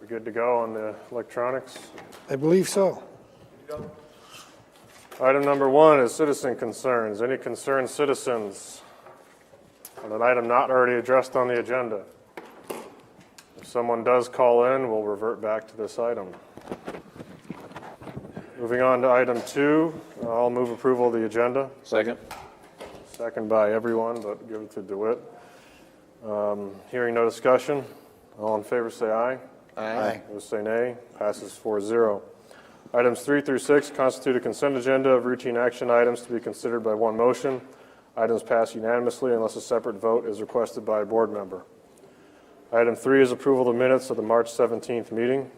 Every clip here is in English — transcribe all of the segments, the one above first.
good to go on the electronics? I believe so. Item number 1 is citizen concerns. Any concerned citizens on an item not already addressed on the agenda? If someone does call in, we'll revert back to this item. Moving on to item 2, I'll move approval of the agenda. Second. Second by everyone, but give it to DeWitt. Hearing no discussion, all in favor say aye. Aye. Those say nay. Passes 4-0. Items 3 through 6 constitute a consent agenda of routine action items to be considered by one motion. Items pass unanimously unless a separate vote is requested by a board member. Item 3 is approval of the minutes of the March 17th meeting.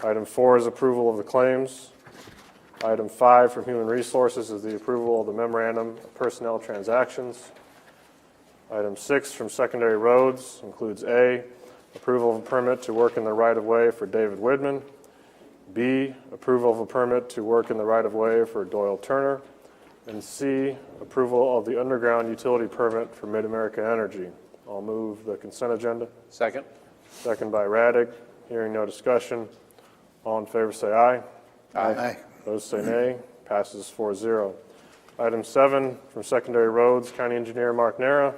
Item 4 is approval of the claims. Item 5 from Human Resources is the approval of the memorandum of personnel transactions. Item 6 from Secondary Roads includes A, approval of a permit to work in the right-of-way for David Widman. B, approval of a permit to work in the right-of-way for Doyle Turner. And C, approval of the underground utility permit for Mid-America Energy. I'll move the consent agenda. Second. Second by Radig. Hearing no discussion. All in favor say aye. Aye. Those say nay. Passes 4-0. Item 7 from Secondary Roads, County Engineer Mark Nera.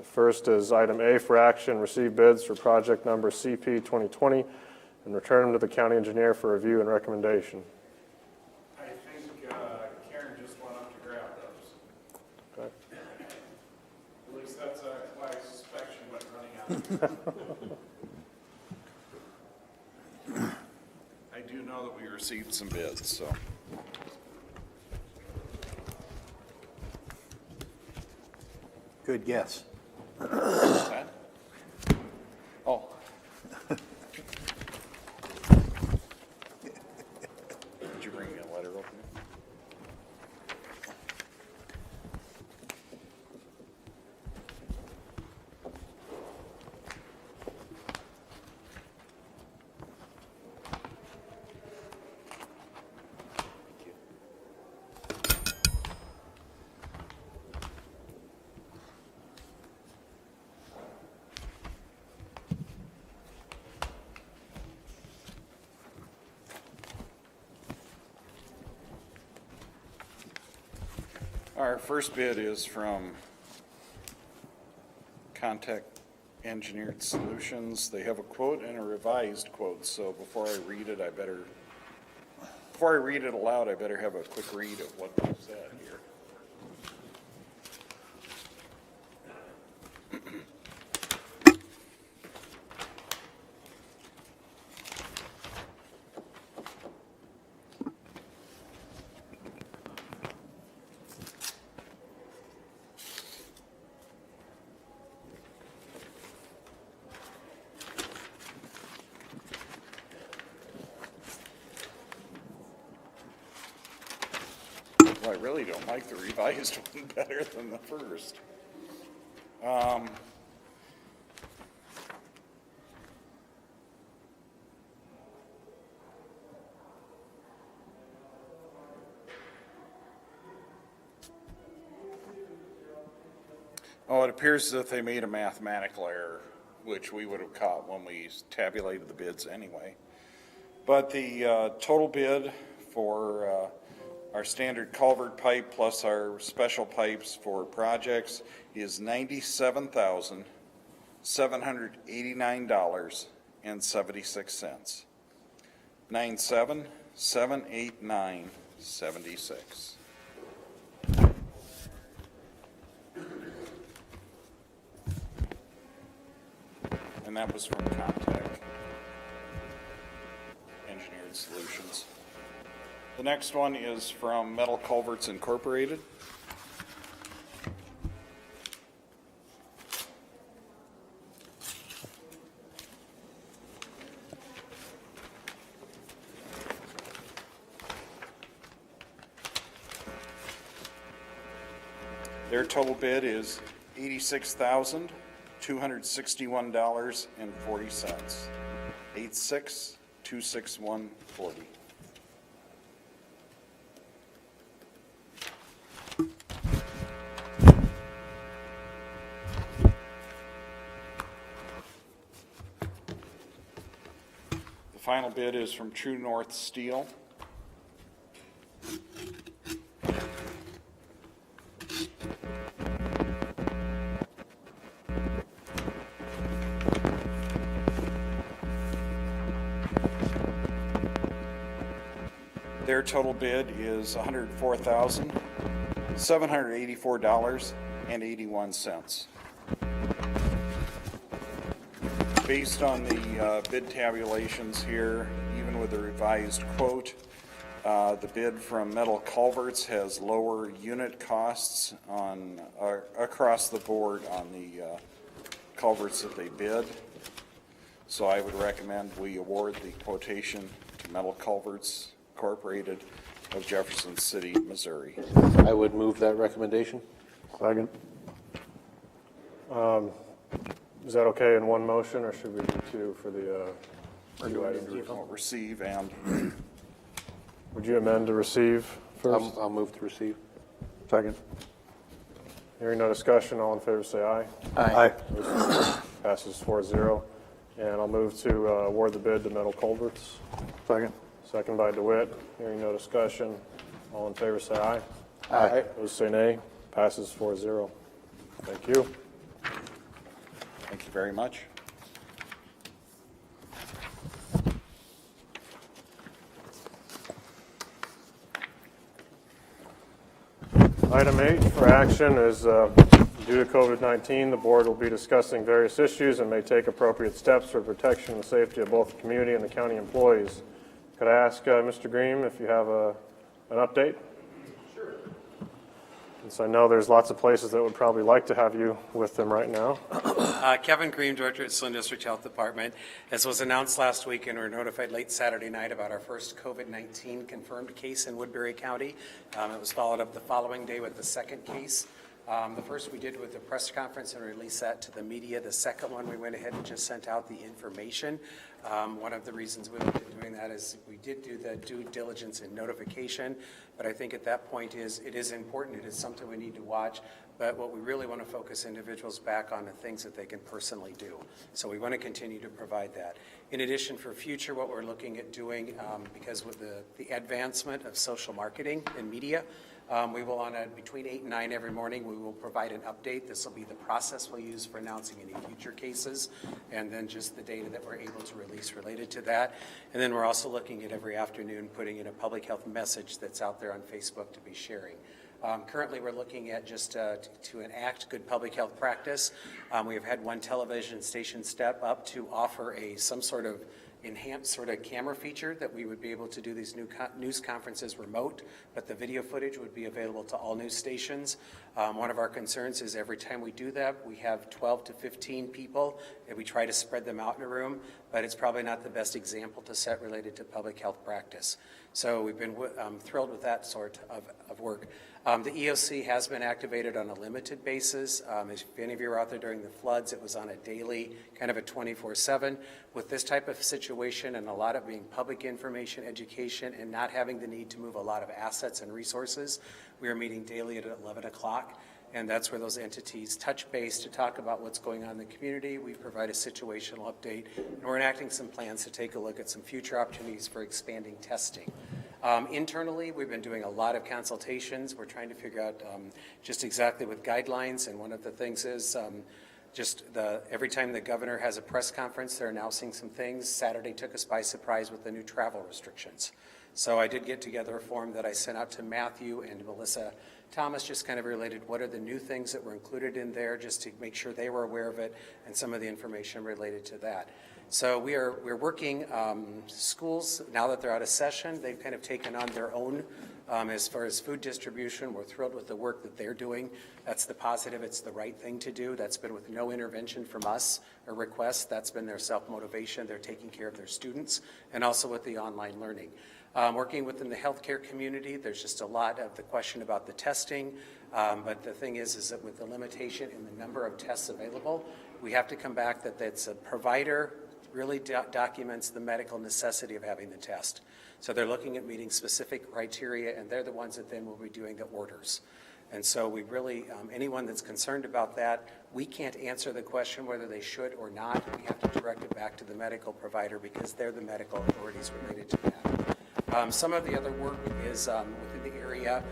First is item A for action, receive bids for project number CP 2020 and return them to the county engineer for review and recommendation. I think Karen just went up to grab those. Okay. At least that's my suspicion went running out. I do know that we received some bids, so. Good guess. Oh. Did you bring me a letter opener? Our first bid is from Contact Engineered Solutions. They have a quote and a revised quote, so before I read it aloud, I better have a quick read of what they said here. Well, I really don't like the revised one better than the first. Oh, it appears that they made a mathematical error, which we would have caught when we tabulated the bids anyway. But the total bid for our standard culvert pipe plus our special pipes for projects is $97,789.76. 97,789.76. And that was from Contact Engineered Solutions. The next one is from Metal Culverts Incorporated. Their total bid is $86,261.40. 86,261.40. final bid is from True North Steel. Their total bid is $104,784.81. Based on the bid tabulations here, even with the revised quote, the bid from Metal Culverts has lower unit costs on across the board on the culverts that they bid. So I would recommend we award the quotation to Metal Culverts Incorporated of Jefferson City, Missouri. I would move that recommendation. Second. Is that okay in one motion, or should we do two for the two items? Receive and Would you amend to receive first? I'll move to receive. Second. Hearing no discussion, all in favor say aye. Aye. Passes 4-0. And I'll move to award the bid to Metal Culverts. Second. Second by DeWitt. Hearing no discussion, all in favor say aye. Aye. Those say nay. Passes 4-0. Thank you. thank you very much. Item 8 for action is due to COVID-19, the board will be discussing various issues and may take appropriate steps for protection and safety of both the community and the county employees. Could I ask Mr. Green if you have an update? Sure. Since I know there's lots of places that would probably like to have you with them right now. Kevin Green, Director at Flint District Health Department. As was announced last week and we were notified late Saturday night about our first COVID-19 confirmed case in Woodbury County. It was followed up the following day with the second case. The first we did with the press conference and released that to the media. The second one, we went ahead and just sent out the information. One of the reasons we looked at doing that is we did do the due diligence and notification, but I think at that point it is important. It is something we need to watch, but what we really want to focus individuals back on the things that they can personally do. So we want to continue to provide that. In addition, for future, what we're looking at doing, because with the advancement of social marketing and media, we will between 8 and 9 every morning, we will provide an update. This will be the process we'll use for announcing any future cases, and then just the data that we're able to release related to that. And then we're also looking at every afternoon putting in a public health message that's out there on Facebook to be sharing. Currently, we're looking at just to enact good public health practice. We have had one television station step up to offer some sort of enhanced sort of camera feature that we would be able to do these news conferences remote, but the video footage would be available to all news stations. One of our concerns is every time we do that, we have 12 to 15 people, and we try to spread them out in a room, but it's probably not the best example to set related to public health practice. So we've been thrilled with that sort of work. The EOC has been activated on a limited basis. If any of you were out there during the floods, it was on a daily, kind of a 24/7. With this type of situation and a lot of being public information, education, and not having the need to move a lot of assets and resources, we are meeting daily at 11 o'clock. And that's where those entities touch base to talk about what's going on in the community. We provide a situational update, and we're enacting some plans to take a look at some future opportunities for expanding testing. Internally, we've been doing a lot of consultations. We're trying to figure out just exactly with guidelines, and one of the things is every time the governor has a press conference, they're announcing some things. Saturday took us by surprise with the new travel restrictions. So I did get together a form that I sent out to Matthew and Melissa Thomas, just kind of related what are the new things that were included in there, just to make sure they were aware of it and some of the information related to that. So we're working schools now that they're out of session. They've kind of taken on their own as far as food distribution. We're thrilled with the work that they're doing. That's the positive. It's the right thing to do. That's been with no intervention from us or requests. That's been their self-motivation. They're taking care of their students, and also with the online learning. Working within the healthcare community, there's just a lot of the question about the testing, but the thing is that with the limitation in the number of tests available, we have to come back that it's a provider really documents the medical necessity of having the test. So they're looking at meeting specific criteria, and they're the ones that then will be doing the orders. And so we really, anyone that's concerned about that, we can't answer the question whether they should or not. We have to direct it back to the medical provider because they're the medical authorities related to that. Some of the other work is within the area.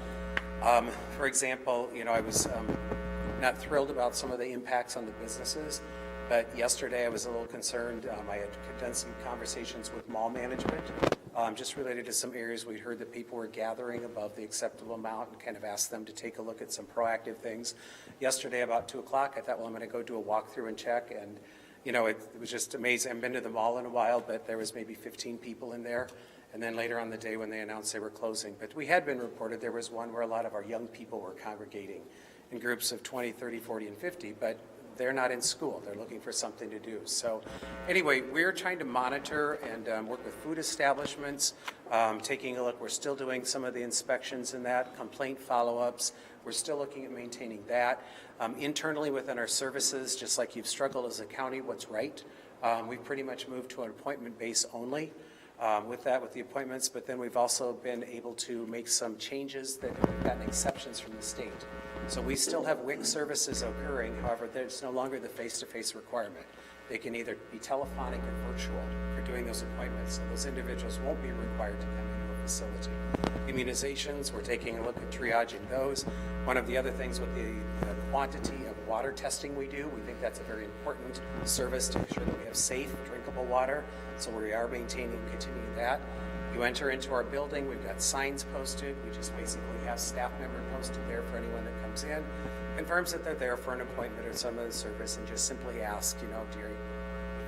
For example, I was not thrilled about some of the impacts on the businesses, but yesterday I was a little concerned. I had done some conversations with mall management, just related to some areas we'd heard that people were gathering above the acceptable amount and kind of asked them to take a look at some proactive things. Yesterday about 2 o'clock, I thought, well, I'm going to go do a walkthrough and check, and it was just amazing. I haven't been to the mall in a while, but there was maybe 15 people in there. And then later on the day when they announced they were closing. But we had been reported there was one where a lot of our young people were congregating in groups of 20, 30, 40, and 50, but they're not in school. They're looking for something to do. So anyway, we're trying to monitor and work with food establishments, taking a look. We're still doing some of the inspections in that, complaint follow-ups. We're still looking at maintaining that. Internally within our services, just like you've struggled as a county, what's right? We've pretty much moved to an appointment base only. With the appointments, but then we've also been able to make some changes that have gotten exceptions from the state. So we still have WIC services occurring, however, there's no longer the face-to-face requirement. They can either be telephonic or virtual for doing those appointments, and those individuals won't be required to come into a facility. Immunizations, we're taking a look at triaging those. One of the other things with the quantity of water testing we do, we think that's a very important service to ensure that we have safe, drinkable water. So we are maintaining and continuing that. You enter into our building, we've got signs posted. We just basically have staff member posted there for anyone that comes in, confirms that they're there for an appointment or some other service, and just simply ask, do you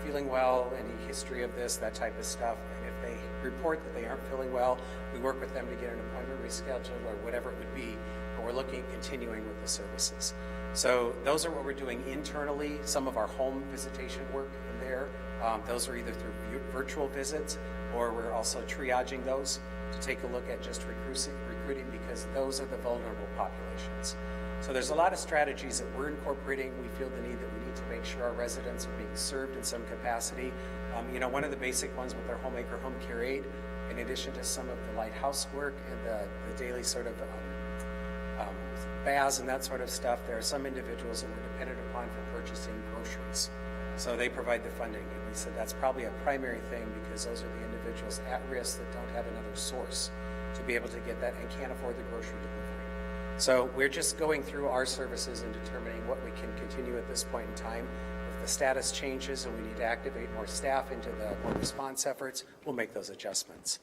feeling well, any history of this, that type of stuff. And if they report that they aren't feeling well, we work with them to get an appointment rescheduled or whatever it would be, but we're looking at continuing with the services. So those are what we're doing internally. Some of our home visitation work in there, those are either through virtual visits or we're also triaging those to take a look at just recruiting because those are the vulnerable populations. So there's a lot of strategies that we're incorporating. We feel the need that we need to make sure our residents are being served in some capacity. One of the basic ones with our homemaker home care aid, in addition to some of the lighthouse work and the daily sort of baths and that sort of stuff, there are some individuals that we're dependent upon for purchasing groceries. So they provide the funding. And we said that's probably a primary thing because those are the individuals at risk that don't have another source to be able to get that and can't afford the grocery delivery. So we're just going through our services and determining what we can continue at this point in time. If the status changes and we need to activate more staff into the more response efforts, we'll make those adjustments.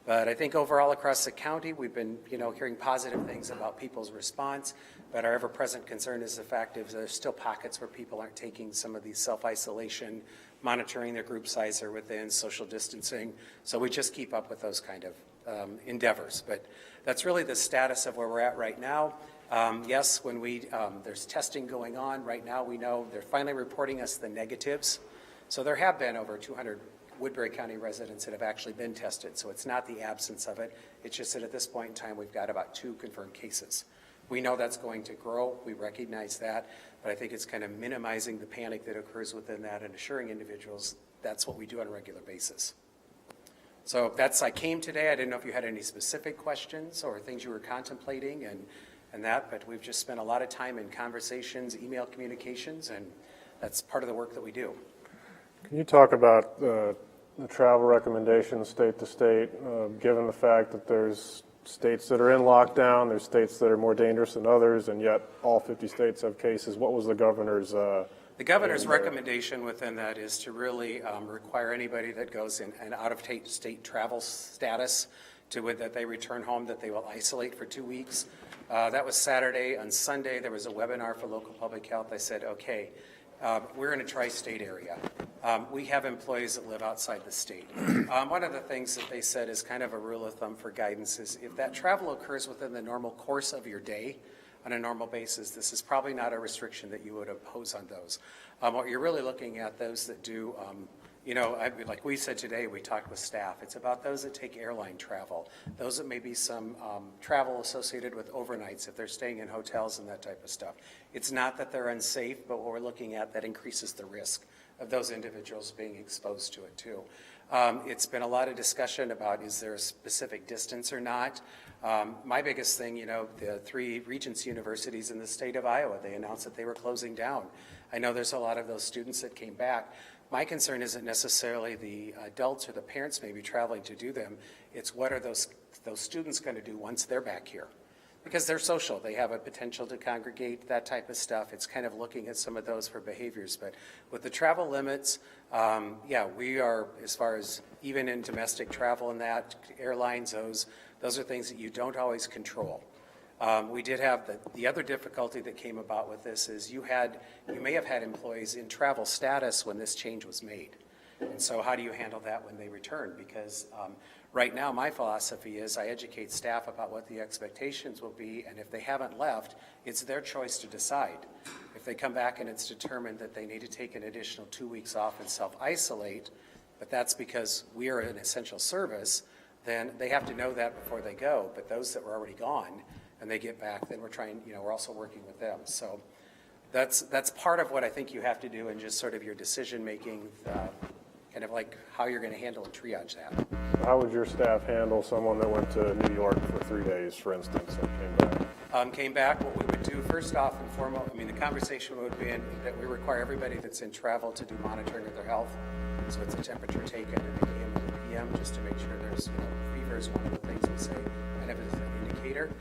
But I think overall across the county, we've been, hearing positive things about people's response. But our ever-present concern is the fact that there's still pockets where people aren't taking some of these self-isolation, monitoring their group size or within social distancing. So we just keep up with those kind of endeavors. But that's really the status of where we're at right now. Yes, when there's testing going on right now, we know they're finally reporting us the negatives. So there have been over 200 Woodbury County residents that have actually been tested. So it's not the absence of it. It's just that at this point in time, we've got about 2 confirmed cases. We know that's going to grow. We recognize that. But I think it's kind of minimizing the panic that occurs within that and assuring individuals that's what we do on a regular basis. So I came today. I didn't know if you had any specific questions or things you were contemplating and that, but we've just spent a lot of time in conversations, email communications, and that's part of the work that we do. Can you talk about the travel recommendations state to state, given the fact that there's states that are in lockdown, there's states that are more dangerous than others, and yet all 50 states have cases? What was the governor's The governor's recommendation within that is to really require anybody that goes in an out-of-state travel status that they return home, that they will isolate for 2 weeks. That was Saturday. On Sunday, there was a webinar for local public health. I said, okay, we're in a tri-state area. We have employees that live outside the state. One of the things that they said is kind of a rule of thumb for guidance is if that travel occurs within the normal course of your day on a normal basis, this is probably not a restriction that you would impose on those. What you're really looking at, those that do, like we said today, we talked with staff. It's about those that take airline travel, those that may be some travel associated with overnights if they're staying in hotels and that type of stuff. It's not that they're unsafe, but what we're looking at that increases the risk of those individuals being exposed to it too. It's been a lot of discussion about is there a specific distance or not. My biggest thing, the 3 Regents universities in the state of Iowa, they announced that they were closing down. I know there's a lot of those students that came back. My concern isn't necessarily the adults or the parents maybe traveling to do them. It's what are those students going to do once they're back here? Because they're social, they have a potential to congregate, that type of stuff. It's kind of looking at some of those for behaviors. But with the travel limits, we are, as far as even in domestic travel and that, airlines, those are things that you don't always control. We did have the other difficulty that came about with this is you may have had employees in travel status when this change was made. And so how do you handle that when they return? Because right now my philosophy is I educate staff about what the expectations will be, and if they haven't left, it's their choice to decide. If they come back and it's determined that they need to take an additional 2 weeks off and self-isolate, but that's because we are an essential service, then they have to know that before they go. But those that were already gone and they get back, then we're also working with them. So that's part of what I think you have to do in just sort of your decision-making, kind of like how you're going to handle and triage that. How would your staff handle someone that went to New York for 3 days, for instance, and came back? Came back, what we would do first off and foremost, the conversation would be that we require everybody that's in travel to do monitoring of their health. So it's a temperature taken in the AM and the PM just to make sure there's, fever is one of the things we say kind of as an indicator.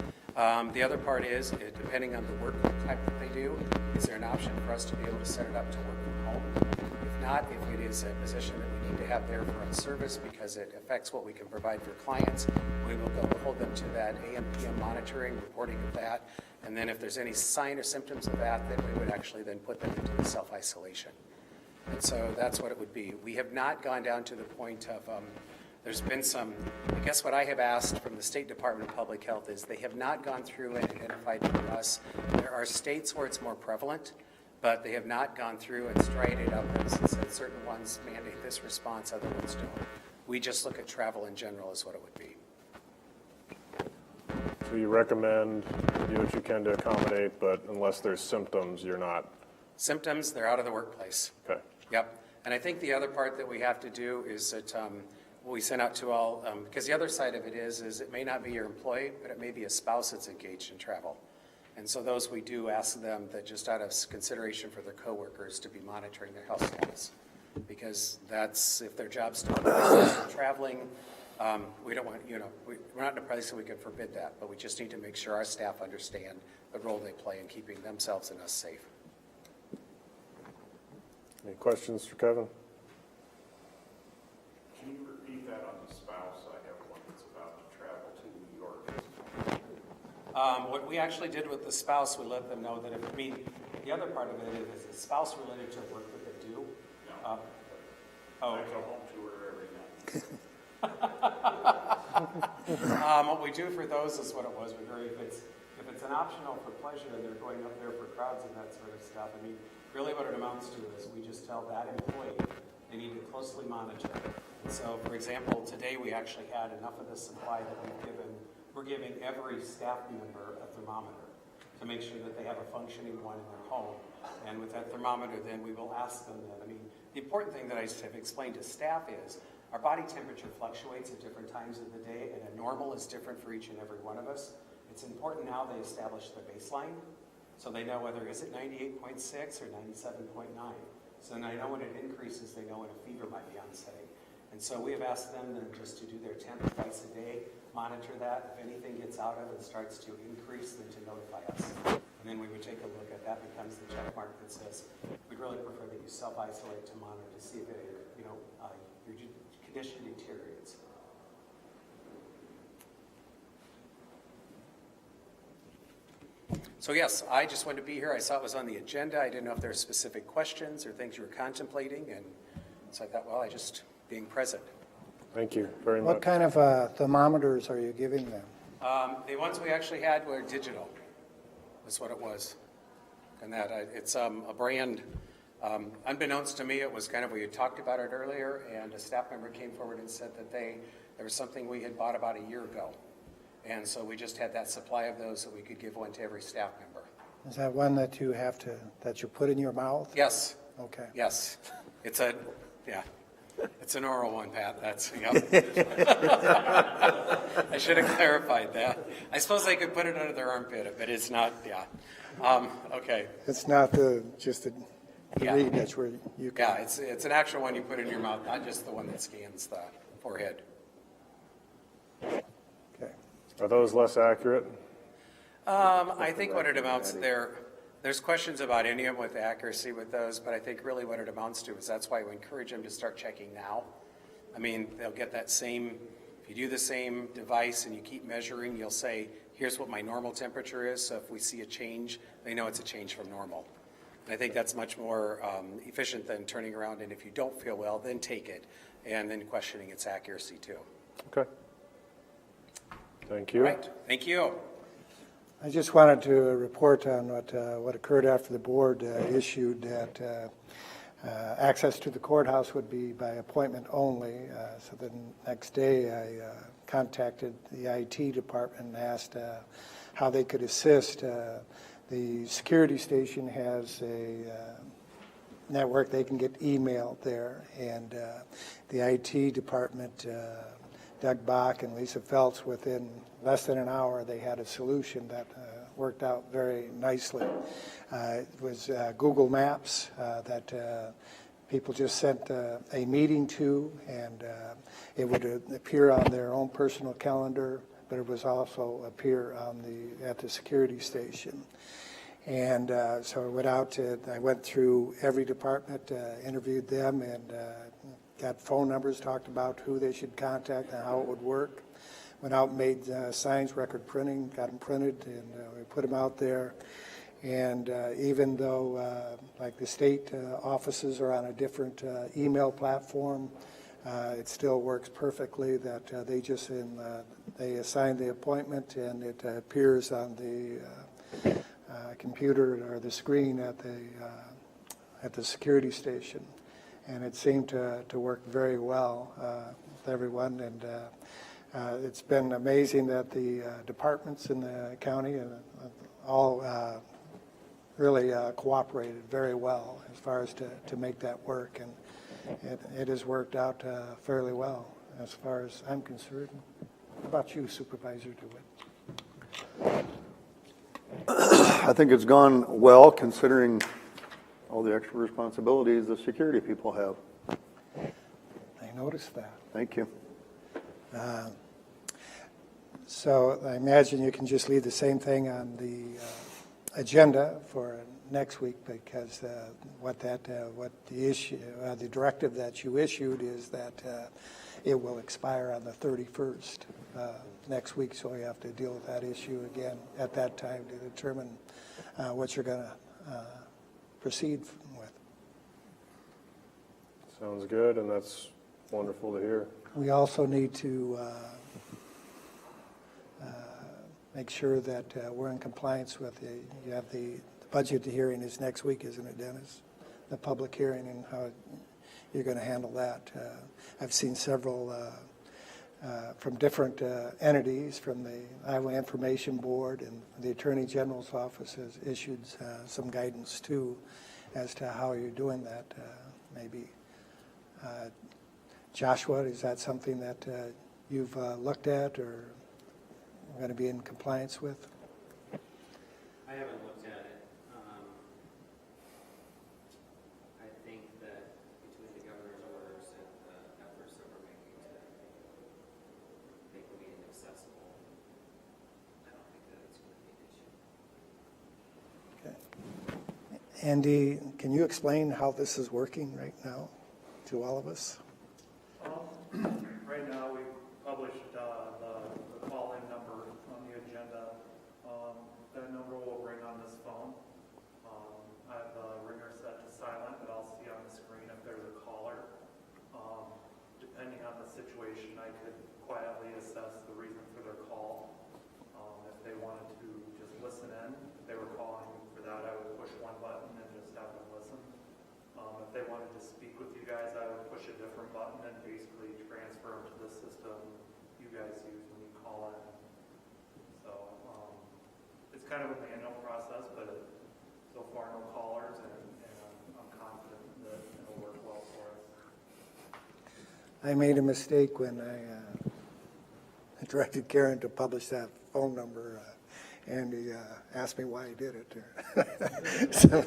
The other part is, depending on the work type that they do, is there an option for us to be able to set it up to work from home? If not, if it is a position that we need to have there for our service because it affects what we can provide for clients, we will go hold them to that AM, PM monitoring, reporting of that, and then if there's any sign or symptoms of that, then we would actually then put them into the self-isolation. And so that's what it would be. We have not gone down to the point of, there's been some, I guess what I have asked from the State Department of Public Health is they have not gone through and identified for us. There are states where it's more prevalent, but they have not gone through and straightened it up and said certain ones mandate this response, other ones don't. We just look at travel in general is what it would be. So you recommend do what you can to accommodate, but unless there's symptoms, you're not? Symptoms, they're out of the workplace. Okay. Yep. And I think the other part that we have to do is that we send out to all, because the other side of it is it may not be your employee, but it may be a spouse that's engaged in travel. And so those we do ask them that just out of consideration for their coworkers to be monitoring their health status. Because that's, if their job's still traveling, we don't want, we're not in a place that we can forbid that, but we just need to make sure our staff understand the role they play in keeping themselves and us safe. Any questions for Kevin? Can you repeat that on the spouse? I have one that's about to travel to New York. What we actually did with the spouse, we let them know that the other part of it is the spouse related to work that they do. No. I go home to her every night. What we do for those is what it was. If it's an optional for pleasure and they're going up there for crowds and that sort of stuff, really what it amounts to is we just tell that employee they need to closely monitor. And so, for example, today we actually had enough of the supply that we're giving every staff member a thermometer to make sure that they have a functioning one in their home. And with that thermometer, then we will ask them that. The important thing that I have explained to staff is our body temperature fluctuates at different times of the day, and a normal is different for each and every one of us. It's important now they establish the baseline, so they know whether is it 98.6 or 97.9. So then I know when it increases, they know when a fever might be onsetting. And so we have asked them then just to do their temp twice a day, monitor that. If anything gets out of it and starts to increase, then to notify us. And then we would take a look at that, becomes the check mark that says, we'd really prefer that you self-isolate to monitor to see if your condition deteriorates. So yes, I just wanted to be here. I saw it was on the agenda. I didn't know if there were specific questions or things you were contemplating. And so I thought, well, being present. Thank you very much. What kind of thermometers are you giving them? The ones we actually had were digital. That's what it was. And that it's a brand, unbeknownst to me, it was kind of, we had talked about it earlier, and a staff member came forward and said that there was something we had bought about a year ago. And so we just had that supply of those that we could give one to every staff member. Is that one that you put in your mouth? Yes. Okay. Yes. Yeah. It's an oral one, Pat, that's, yep. I should have clarified that. I suppose I could put it under their armpit, but it's not, yeah. Okay, It's not just the Yeah. read, that's where you can. yeah, it's an actual one you put in your mouth, not just the one that scans the forehead. Okay. Are those less accurate? I think what it amounts there's questions about any of them with accuracy with those, but I think really what it amounts to is that's why we encourage them to start checking now. I mean, they'll get that same, if you do the same device and you keep measuring, you'll say, here's what my normal temperature is, so if we see a change, they know it's a change from normal. And I think that's much more efficient than turning around and if you don't feel well, then take it, and then questioning its accuracy too. Okay. Thank you. All right, thank you. I just wanted to report on what occurred after the board issued that access to the courthouse would be by appointment only. So the next day, I contacted the IT department and asked how they could assist. The security station has a network. They can get email there. And the IT department, Doug Bach and Lisa Feltz, within less than an hour, they had a solution that worked out very nicely. It was Google Maps that people just sent a meeting to, and it would appear on their own personal calendar, but it was also appear on at the security station. And so I went out I went through every department, interviewed them, and got phone numbers, talked about who they should contact and how it would work. Went out and made signs, record printing, got them printed, and we put them out there. And even though, like the state offices are on a different email platform, it still works perfectly. That they assign the appointment, and it appears on the computer or the screen at the security station. And it seemed to work very well with everyone. And it's been amazing that the departments in the county all really cooperated very well as far as to make that work. And it has worked out fairly well as far as I'm concerned. How about you, Supervisor DeWitt? I think it's gone well, considering all the extra responsibilities the security people have. I noticed that. Thank you. So I imagine you can just leave the same thing on the agenda for next week, because the directive that you issued is that it will expire on the 31st next week. So you have to deal with that issue again at that time to determine what you're going to proceed with. Sounds good, and that's wonderful to hear. We also need to make sure that we're in compliance with you have the budget hearing is next week, isn't it, Dennis? The public hearing, and how you're going to handle that. I've seen several from different entities, from the Iowa Information Board, and the Attorney General's office has issued some guidance too as to how you're doing that. Maybe Joshua, is that something that you've looked at or going to be in compliance with? I haven't looked at it. I think that between the governor's orders and the efforts that we're making to make the meeting accessible, I don't think that it's going to be an issue. Okay. Andy, can you explain how this is working right now to all of us? Right now, we've published the call-in number on the agenda. That number will ring on this phone. I have the ringer set to silent, but I'll see on the screen if there's a caller. Depending on the situation, I could quietly assess the reason for their call. If they wanted to just listen in, if they were calling for that, I would push one button and just have them listen. If they wanted to speak with you guys, I would push a different button and basically transfer them to the system you guys use when you call in. So it's kind of a manual process, but so far no callers, and I'm confident that it'll work well for us. I made a mistake when I directed Karen to publish that phone number, and he asked me why he did it. So,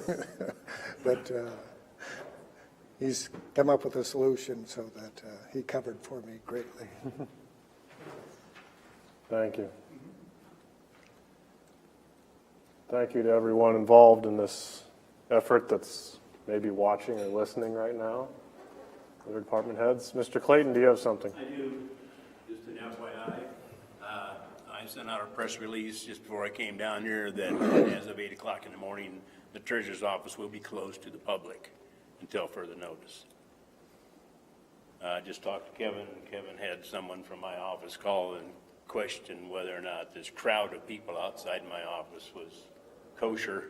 but he's come up with a solution so that he covered for me greatly. Thank you. Thank you to everyone involved in this effort that's maybe watching or listening right now. Other department heads. Mr. Clayton, do you have something? I do, just an FYI. I sent out a press release just before I came down here that as of 8 o'clock in the morning, the treasurer's office will be closed to the public until further notice. I just talked to Kevin. Kevin had someone from my office call and question whether or not this crowd of people outside my office was kosher,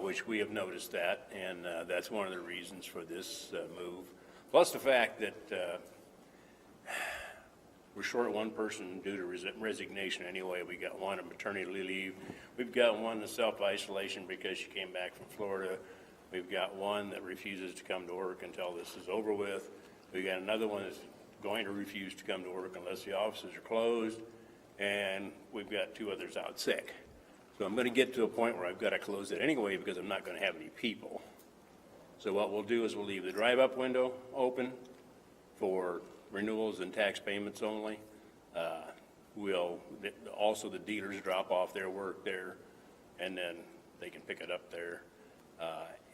which we have noticed that, and that's one of the reasons for this move. Plus the fact that we're short one person due to resignation anyway. We got one on maternity leave. We've got one in self-isolation because she came back from Florida. We've got one that refuses to come to work until this is over with. We've got another one that's going to refuse to come to work unless the offices are closed. And we've got 2 others out sick. So I'm going to get to a point where I've got to close it anyway because I'm not going to have any people. So what we'll do is we'll leave the drive-up window open for renewals and tax payments only. Also the dealers drop off their work there, and then they can pick it up there.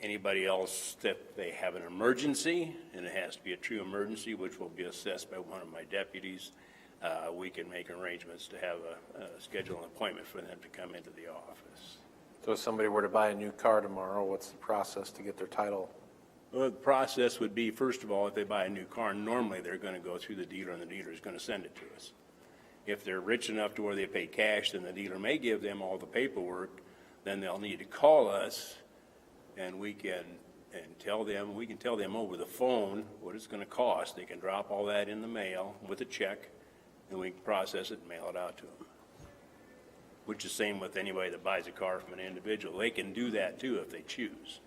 Anybody else that they have an emergency, and it has to be a true emergency, which will be assessed by one of my deputies, we can make arrangements to have schedule an appointment for them to come into the office. So if somebody were to buy a new car tomorrow, what's the process to get their title? Well, the process would be, first of all, if they buy a new car, normally they're going to go through the dealer, and the dealer is going to send it to us. If they're rich enough to where they pay cash, then the dealer may give them all the paperwork. Then they'll need to call us, and we can tell them over the phone what it's going to cost. They can drop all that in the mail with a check, and we can process it and mail it out to them. Which is the same with anybody that buys a car from an individual. They can do that too if they choose.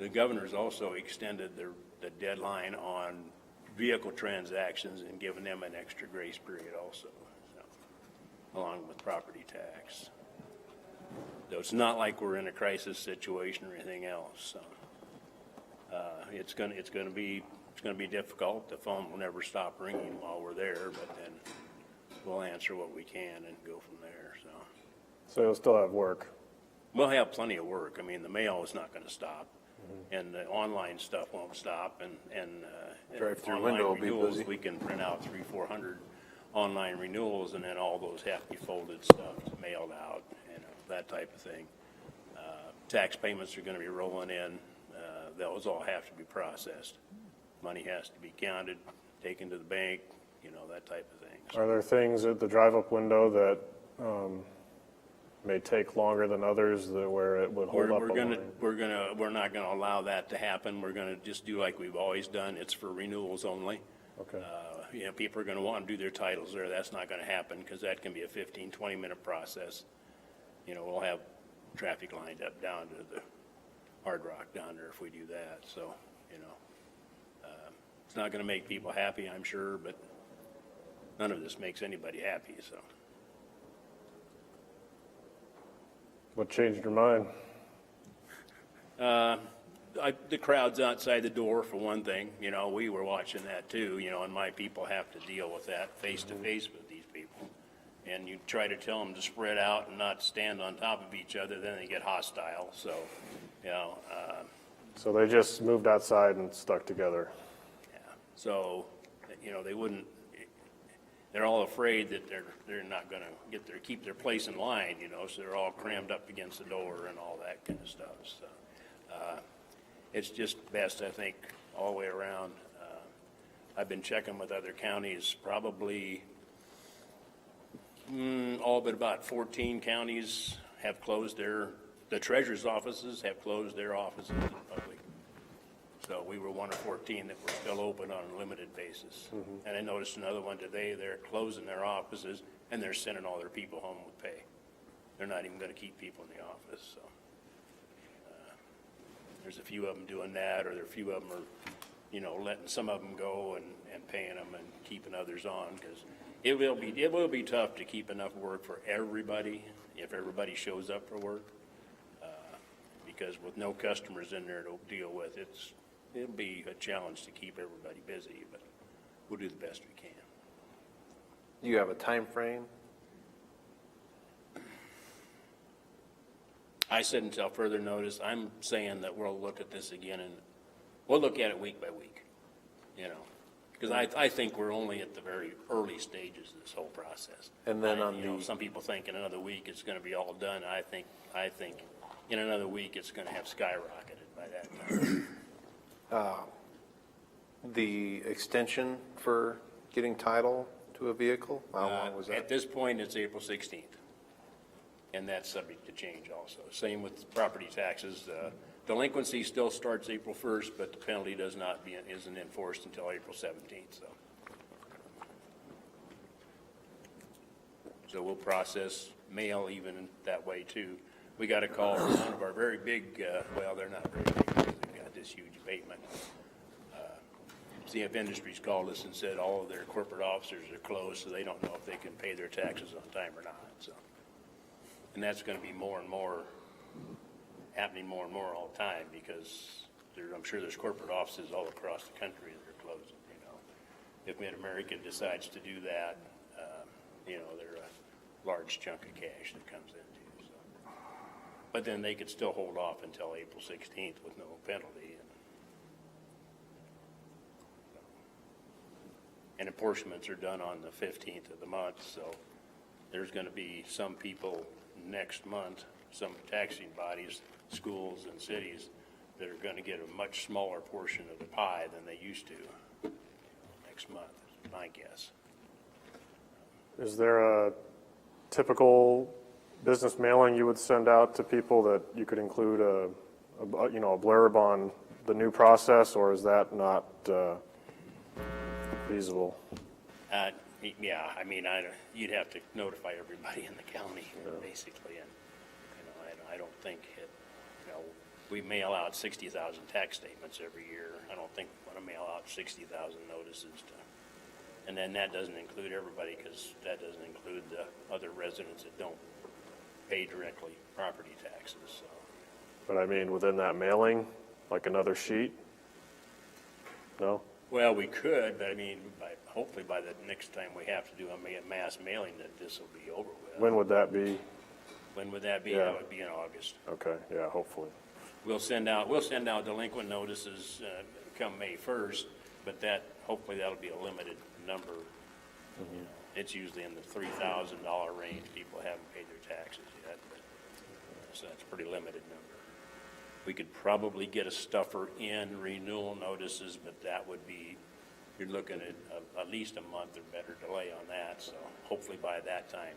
The governor's also extended the deadline on vehicle transactions and given them an extra grace period also, so, along with property tax. So it's not like we're in a crisis situation or anything else. So, it's going to be difficult. The phone will never stop ringing while we're there, but then we'll answer what we can and go from there. So you'll still have work. We'll have plenty of work. I mean, the mail is not going to stop, and the online stuff won't stop, and Drive-through online window will be renewals, busy. we can print out 300-400 online renewals, and then all those have to be folded stuff mailed out, that type of thing. Tax payments are going to be rolling in. Those all have to be processed. Money has to be counted, taken to the bank, that type of thing. So, Are there things at the drive-up window that may take longer than others where it would hold up a line? we're not gonna allow that to happen. We're gonna just do like we've always done. It's for renewals only. Okay. People are gonna want to do their titles there. That's not gonna happen because that can be a 15-20 minute process. We'll have traffic lined up down to the Hard Rock down there if we do that. So, it's not gonna make people happy, I'm sure, but none of this makes anybody happy, so. What changed your mind? The crowd's outside the door, for one thing. We were watching that too, and my people have to deal with that face to face with these people. And you try to tell them to spread out and not stand on top of each other, then they get hostile. So, So they just moved outside and stuck together. yeah. So, they wouldn't. They're all afraid that they're not going to keep their place in line, so they're all crammed up against the door and all that kind of stuff. So, it's just best, I think, all the way around. I've been checking with other counties, probably all but about 14 counties have closed the treasurer's offices have closed their offices to the public. So we were one of 14 that were still open on a limited basis. And I noticed another one today, they're closing their offices and they're sending all their people home with pay. They're not even going to keep people in the office. So there's a few of them doing that, or there are a few of them are, letting some of them go and paying them and keeping others on, because it will be tough to keep enough work for everybody if everybody shows up for work. Because with no customers in there to deal with, it'll be a challenge to keep everybody busy, but we'll do the best we can. Do you have a time frame? I said until further notice. I'm saying that we'll look at this again, and we'll look at it week by week, because I think we're only at the very early stages of this whole process. And then Some people think in another week it's going to be all done. I think in another week it's going to have skyrocketed by that time. The extension for getting title to a vehicle, how long was At that? this point, it's April 16th, and that's subject to change also. Same with property taxes. Delinquency still starts April 1st, but the penalty isn't enforced until April 17th. So we'll process mail even that way too. We got a call from one of our very big, well, they're not very big because they've got this huge abatement. CF Industries called us and said all of their corporate officers are closed, so they don't know if they can pay their taxes on time or not. So, and that's going to be more and more happening more and more all the time, because I'm sure there's corporate offices all across the country that are closing. If Mid-American decides to do that, they're a large chunk of cash that comes in too. So. But then they could still hold off until April 16th with no penalty. And apportionments are done on the 15th of the month, so there's going to be some people next month, some taxing bodies, schools and cities, that are going to get a much smaller portion of the pie than they used to next month, is my guess. Is there a typical business mailing you would send out to people that you could include a blurb on the new process, or is that not feasible? Yeah, I mean, you'd have to notify everybody in the county, basically, and I don't think we mail out 60,000 tax statements every year. I don't think we want to mail out 60,000 notices and then that doesn't include everybody, because that doesn't include the other residents that don't pay directly property taxes. So. But I mean, within that mailing, like another sheet? No? Well, we could, but I mean, hopefully by the next time we have to do a mass mailing, that this will be over with. When would that be? When would that be? Yeah. That would be in August. Okay, yeah, hopefully. We'll send out delinquent notices come May 1st, but hopefully that'll be a limited number. It's usually in the $3,000 range. People haven't paid their taxes yet, so that's a pretty limited number. We could probably get a stuffer in renewal notices, but that would be, you're looking at least a month or better delay on that. So hopefully by that time,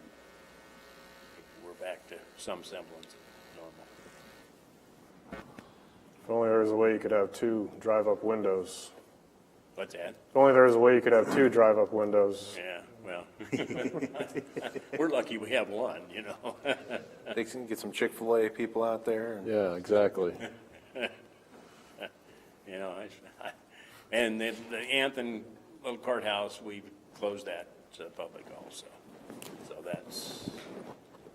we're back to some semblance of normal. If only there was a way you could have 2 drive-up windows. What's that? If only there was a way you could have 2 drive-up windows. Yeah, well, we're lucky we have one, They can get some Chick-fil-A people out there. And Yeah, exactly. And the Anthony little courthouse, we've closed that to the public also. So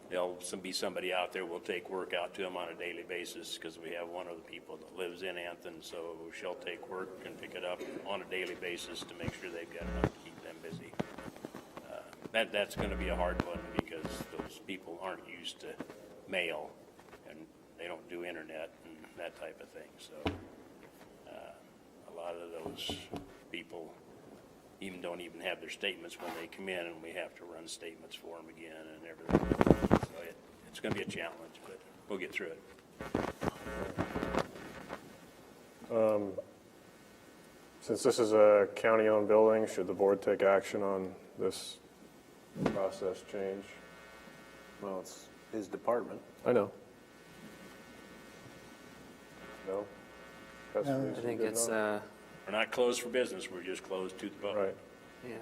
there'll be somebody out there. We'll take work out to them on a daily basis, because we have one of the people that lives in Anthony, so she'll take work and pick it up on a daily basis to make sure they've got enough to keep them busy. That's going to be a hard one, because those people aren't used to mail, and they don't do internet and that type of thing. So a lot of those people don't even have their statements when they come in, and we have to run statements for them again and everything. So it's going to be a challenge, but we'll get through it. Since this is a county-owned building, should the board take action on this process change? well, it's his department. I know. No? No. I think it's, We're not closed for business. We're just closed to the public. Right, yeah,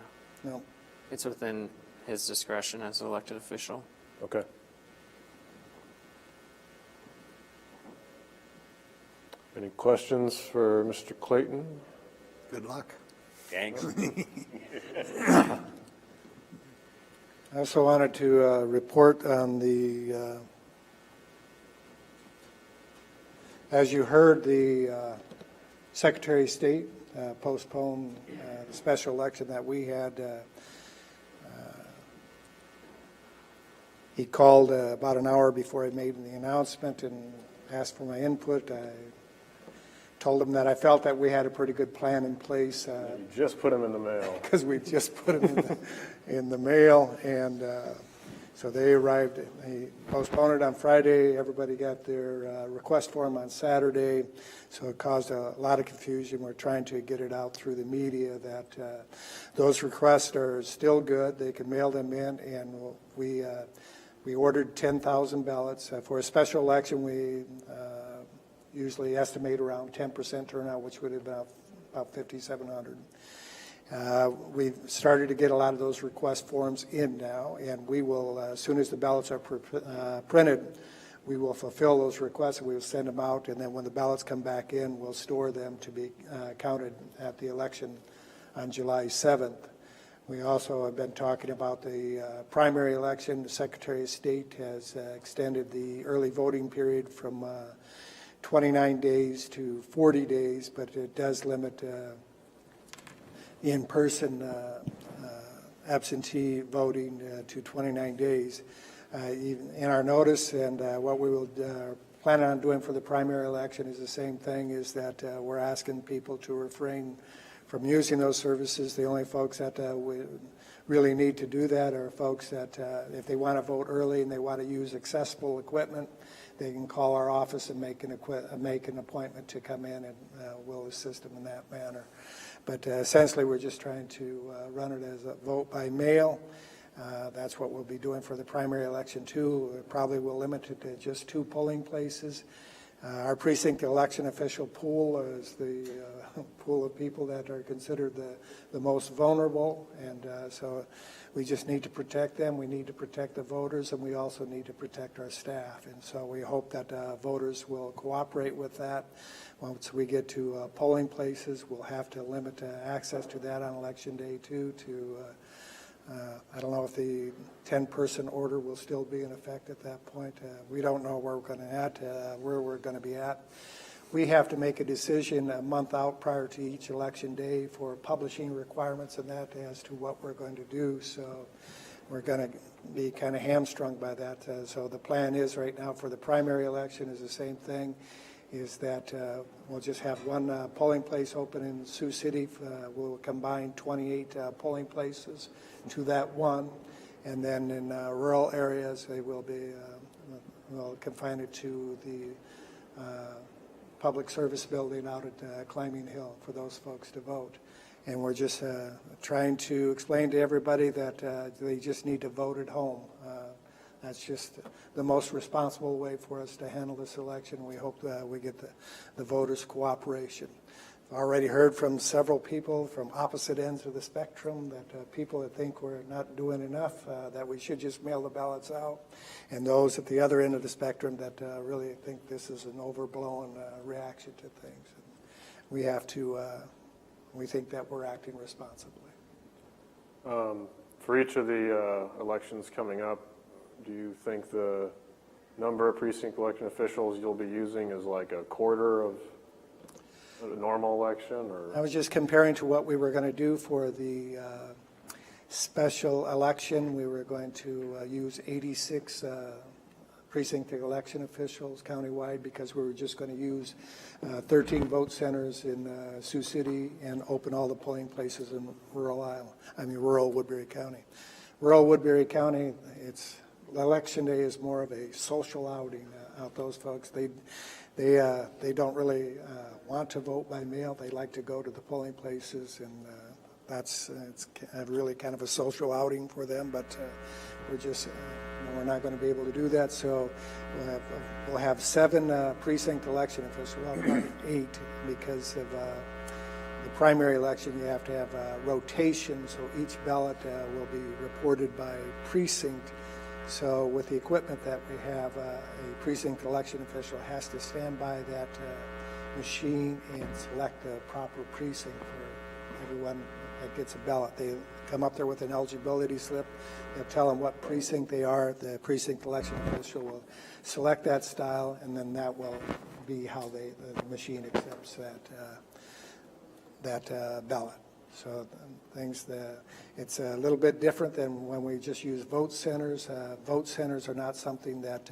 No. it's within his discretion as an elected official. okay. Any questions for Mr. Clayton? Good luck. Thanks. I also wanted to report on the, as you heard, the Secretary of State postponed the special election that we had. He called about an hour before I made the announcement and asked for my input. I told him that I felt that we had a pretty good plan in place. You just put them in the mail. Because we just put them in the mail, and so they arrived. He postponed it on Friday. Everybody got their request form on Saturday, so it caused a lot of confusion. We're trying to get it out through the media that those requests are still good. They can mail them in, and we ordered 10,000 ballots. For a special election, we usually estimate around 10% turnout, which would have been about 5,700. We've started to get a lot of those request forms in now, and we will, as soon as the ballots are printed, we will fulfill those requests, and we will send them out, and then when the ballots come back in, we'll store them to be counted at the election on July 7th. We also have been talking about the primary election. The Secretary of State has extended the early voting period from 29 days to 40 days, but it does limit in-person absentee voting to 29 days. In our notice, and what we will plan on doing for the primary election is the same thing, is that we're asking people to refrain from using those services. The only folks that we really need to do that are folks that if they want to vote early and they want to use accessible equipment, they can call our office and make an appointment to come in, and we'll assist them in that manner. But essentially, we're just trying to run it as a vote by mail. That's what we'll be doing for the primary election, too. We probably will limit it to just 2 polling places. Our precinct election official pool is the pool of people that are considered the most vulnerable, and so we just need to protect them. We need to protect the voters, and we also need to protect our staff. And so we hope that voters will cooperate with that. Once we get to polling places, we'll have to limit access to that on election day, too, to I don't know if the 10-person order will still be in effect at that point. We don't know where we're going to be at. We have to make a decision a month out prior to each election day for publishing requirements and that as to what we're going to do. So we're going to be kind of hamstrung by that. So the plan is right now for the primary election is the same thing, is that we'll just have one polling place open in Sioux City. We'll combine 28 polling places to that one, and then in rural areas they will be we'll confine it to the public service building out at Climbing Hill for those folks to vote. And we're just trying to explain to everybody that they just need to vote at home. That's just the most responsible way for us to handle this election. We hope that we get the voters' cooperation. I've already heard from several people from opposite ends of the spectrum that people that think we're not doing enough, that we should just mail the ballots out, and those at the other end of the spectrum that really think this is an overblown reaction to things. And we have to, we think that we're acting responsibly. For each of the elections coming up, do you think the number of precinct election officials you'll be using is like a quarter of a normal election? Or I was just comparing to what we were going to do for the special election. We were going to use 86 precinct election officials countywide because we were just going to use 13 vote centers in Sioux City and open all the polling places in rural Woodbury County. Rural Woodbury County, election day is more of a social outing out those folks. They don't really want to vote by mail. They like to go to the polling places, and it's really kind of a social outing for them. But we're not going to be able to do that. So we'll have 7 precinct election officials, well, 8, because of the primary election. You have to have rotation, so each ballot will be reported by precinct. So with the equipment that we have, a precinct election official has to stand by that machine and select the proper precinct for everyone that gets a ballot. They come up there with an eligibility slip. They'll tell them what precinct they are. The precinct election official will select that style, and then that will be how the machine accepts that ballot. So it's a little bit different than when we just use vote centers. Vote centers are not something that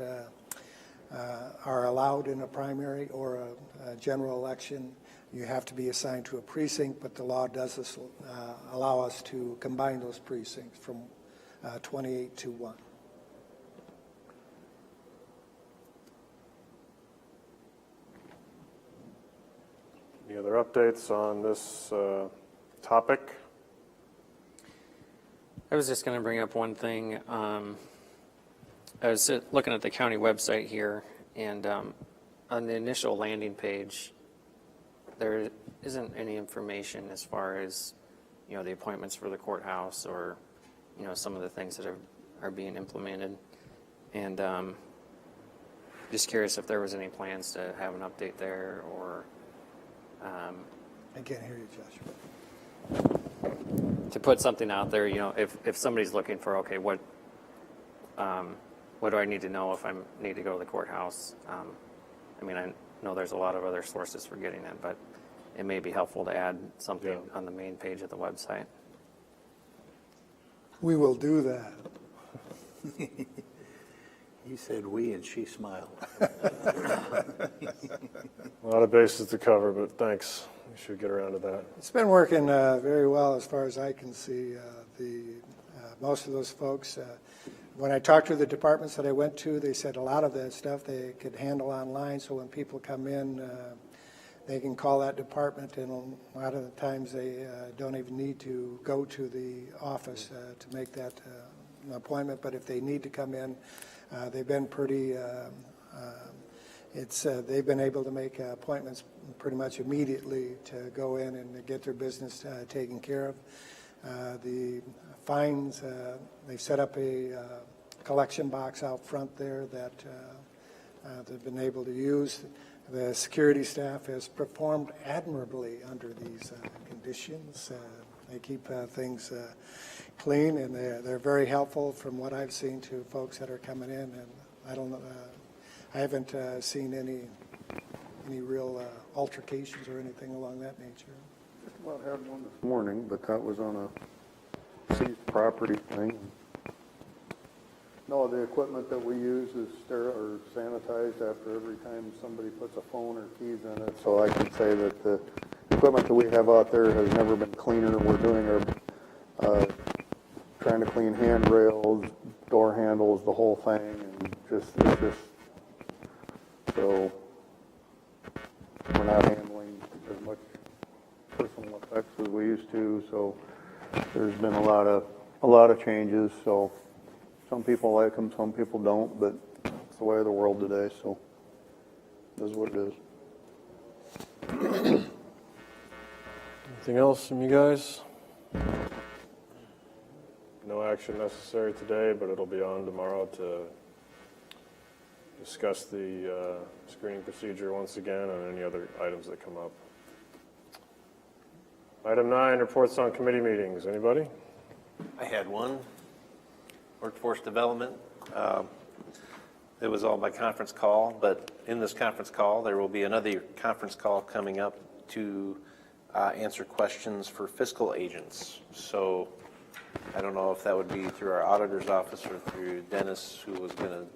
are allowed in a primary or a general election. You have to be assigned to a precinct, but the law does allow us to combine those precincts from 28 to 1. Any other updates on this topic? I was just going to bring up one thing. I was looking at the county website here, and on the initial landing page, there isn't any information as far as, the appointments for the courthouse or, some of the things that are being implemented. And just curious if there was any plans to have an update there or. I can't hear you, Joshua. To put something out there, if somebody's looking for, okay, what do I need to know if I need to go to the courthouse? I know there's a lot of other sources for getting it, but it may be helpful to add something on the main page of the website. We will do that. He said we, and she smiled. A lot of bases to cover, but thanks. We should get around to that. It's been working very well as far as I can see. Most of those folks, when I talked to the departments that I went to, they said a lot of that stuff they could handle online, so when people come in, they can call that department, and a lot of the times they don't even need to go to the office to make that appointment, but if they need to come in, they've been pretty, they've been able to make appointments pretty much immediately to go in and get their business taken care of. The fines, they've set up a collection box out front there that they've been able to use. The security staff has performed admirably under these conditions. They keep things clean, and they're very helpful from what I've seen to folks that are coming in. And I don't know, I haven't seen any real altercations or anything along that nature. Just about had one this morning, but that was on a seized property thing. No, the equipment that we use is sterile or sanitized after every time somebody puts a phone or keys in it. So I can say that the equipment that we have out there has never been cleaner. We're doing our, trying to clean handrails, door handles, the whole thing, and so we're not handling as much personal effects as we used to. So there's been a lot of changes. So some people like them, some people don't, but it's the way of the world today. So this is what it is. Anything else from you guys? No action necessary today, but it'll be on tomorrow to discuss the screening procedure once again and any other items that come up. Item 9, reports on committee meetings. Anybody? I had one, workforce development. It was all by conference call, but in this conference call, there will be another conference call coming up to answer questions for fiscal agents. So I don't know if that would be through our auditor's office or through Dennis, who was going to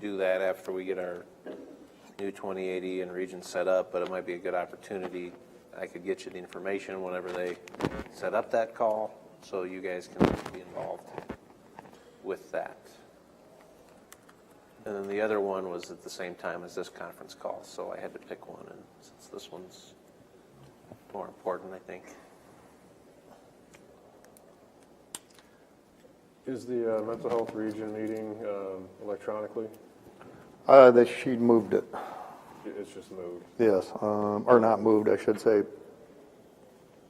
do that after we get our new 2080 and region set up, but it might be a good opportunity. I could get you the information whenever they set up that call, so you guys can be involved with that. And then the other one was at the same time as this conference call, so I had to pick one, and since this one's more important, I think. Is the mental health region meeting electronically? She moved it. It's just moved. Yes, or not moved, I should say.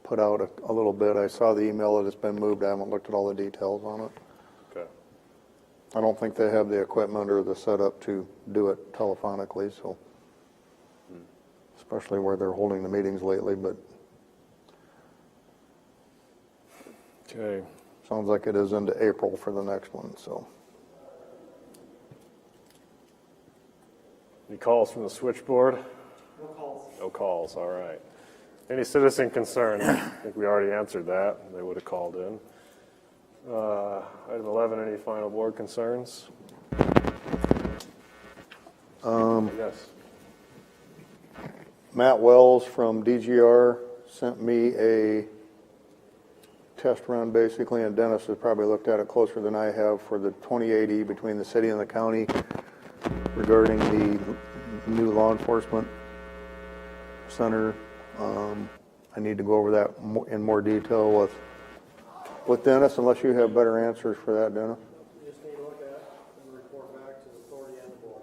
Put out a little bit. I saw the email that it's been moved. I haven't looked at all the details on it. Okay. I don't think they have the equipment or the setup to do it telephonically, so especially where they're holding the meetings lately, but Okay. Sounds like it is into April for the next one, so. Any calls from the switchboard? No calls. No calls, all right. Any citizen concern? I think we already answered that. They would have called in. Item 11, any final board concerns? Yes. Matt Wells from DGR sent me a test run basically, and Dennis has probably looked at it closer than I have, for the 2080 between the city and the county regarding the new law enforcement center. I need to go over that in more detail with Dennis, unless you have better answers for that, Dennis. You just need to look at it and report back to the authority and the board.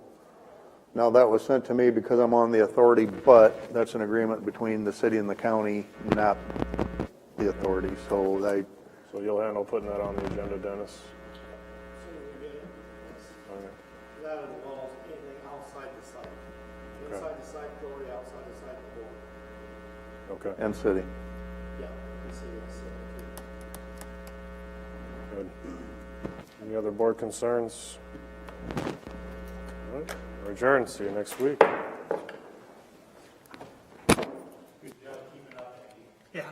Now, that was sent to me because I'm on the authority, but that's an agreement between the city and the county, not the authority, so So you'll handle putting that on the agenda, Dennis? As soon as we get it, All right. that involves anything outside the site. Inside the site authority, outside the site board. Okay, and city. Yeah, the city has said good. Any other board concerns? All right, we're adjourned. See you next week. Yeah.